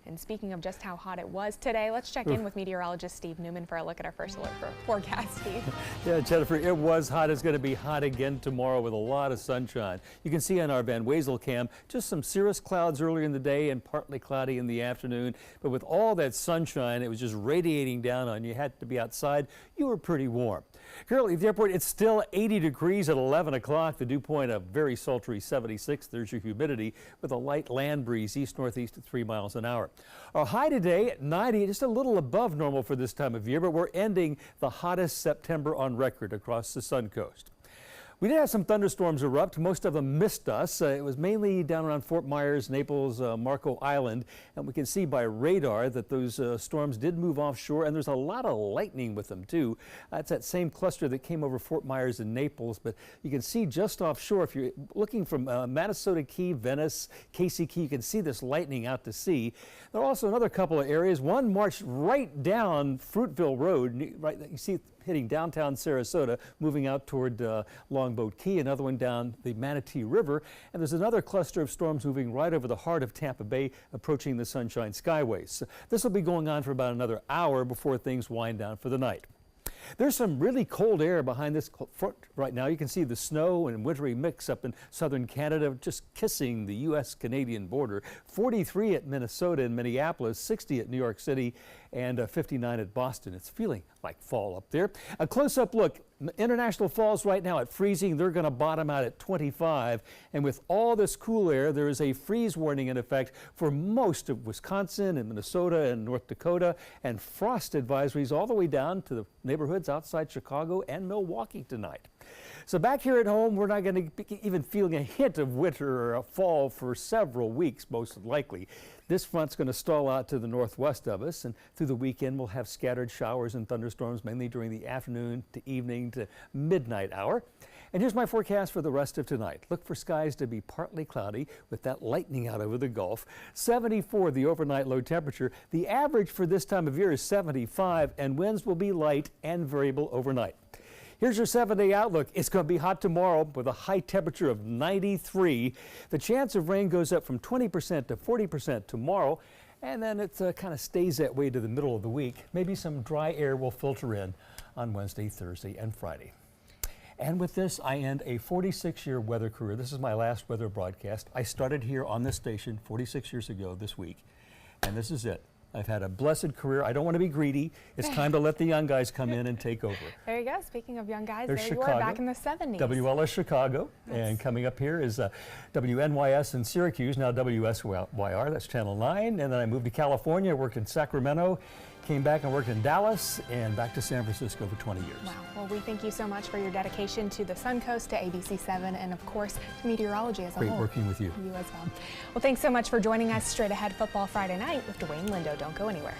And speaking of just how hot it was today, let's check in with meteorologist Steve Newman for a look at our first alert forecast. Steve. Yeah, Jennifer, it was hot. It's going to be hot again tomorrow with a lot of sunshine. You can see on our Van Wezel cam just some cirrus clouds earlier in the day and partly cloudy in the afternoon. But with all that sunshine, it was just radiating down on you. You had to be outside. You were pretty warm. Currently at the airport, it's still 80 degrees at 11 o'clock. The dew point a very sultry 76. There's your humidity with a light land breeze east-northeast at 3 miles an hour. Our high today at 90, just a little above normal for this time of year, but we're ending the hottest September on record across the Sun Coast. We did have some thunderstorms erupt. Most of them missed us. It was mainly down around Fort Myers, Naples, Marco Island, and we can see by radar that those storms did move offshore, and there's a lot of lightning with them too. That's that same cluster that came over Fort Myers and Naples, but you can see just offshore, if you're looking from Minnesota Key, Venice, Casey Key, you can see this lightning out to sea. There are also another couple of areas. One marched right down Fruitville Road, right, you see hitting downtown Sarasota, moving out toward Longboat Key, another one down the Manatee River, and there's another cluster of storms moving right over the heart of Tampa Bay, approaching the Sunshine Skyways. So this will be going on for about another hour before things wind down for the night. There's some really cold air behind this front right now. You can see the snow and wintry mix up in southern Canada, just kissing the U.S.-Canadian border. 43 at Minnesota and Minneapolis, 60 at New York City, and 59 at Boston. It's feeling like fall up there. A close-up look. International Falls right now at freezing. They're going to bottom out at 25. And with all this cool air, there is a freeze warning in effect for most of Wisconsin and Minnesota and North Dakota, and frost advisories all the way down to the neighborhoods outside Chicago and Milwaukee tonight. So back here at home, we're not going to be even feeling a hint of winter or a fall for several weeks, most likely. This front's going to stall out to the northwest of us, and through the weekend we'll have scattered showers and thunderstorms, mainly during the afternoon to evening to midnight hour. And here's my forecast for the rest of tonight. Look for skies to be partly cloudy with that lightning out over the Gulf. 74 the overnight low temperature. The average for this time of year is 75, and winds will be light and variable overnight. Here's your 7-day outlook. It's going to be hot tomorrow with a high temperature of 93. The chance of rain goes up from 20% to 40% tomorrow, and then it kind of stays that way to the middle of the week. Maybe some dry air will filter in on Wednesday, Thursday, and Friday. And with this, I end a 46-year weather career. This is my last weather broadcast. I started here on this station 46 years ago this week, and this is it. I've had a blessed career. I don't want to be greedy. It's time to let the young guys come in and take over. There you go. Speaking of young guys, There's there Chicago, you are back in the 70s. WLS Chicago. And coming up here is WNYS in Syracuse, now WSYR. That's Channel 9. And then I moved to California, worked in Sacramento, came back and worked in Dallas, and back to San Francisco for 20 years. Wow. Well, we thank you so much for your dedication to the Sun Coast, to ABC7, and of course to meteorology as a whole. Great working with you. You as well. Well, thanks so much for joining us. Straight ahead, Football Friday Night with Dwayne Lindo. Don't go anywhere.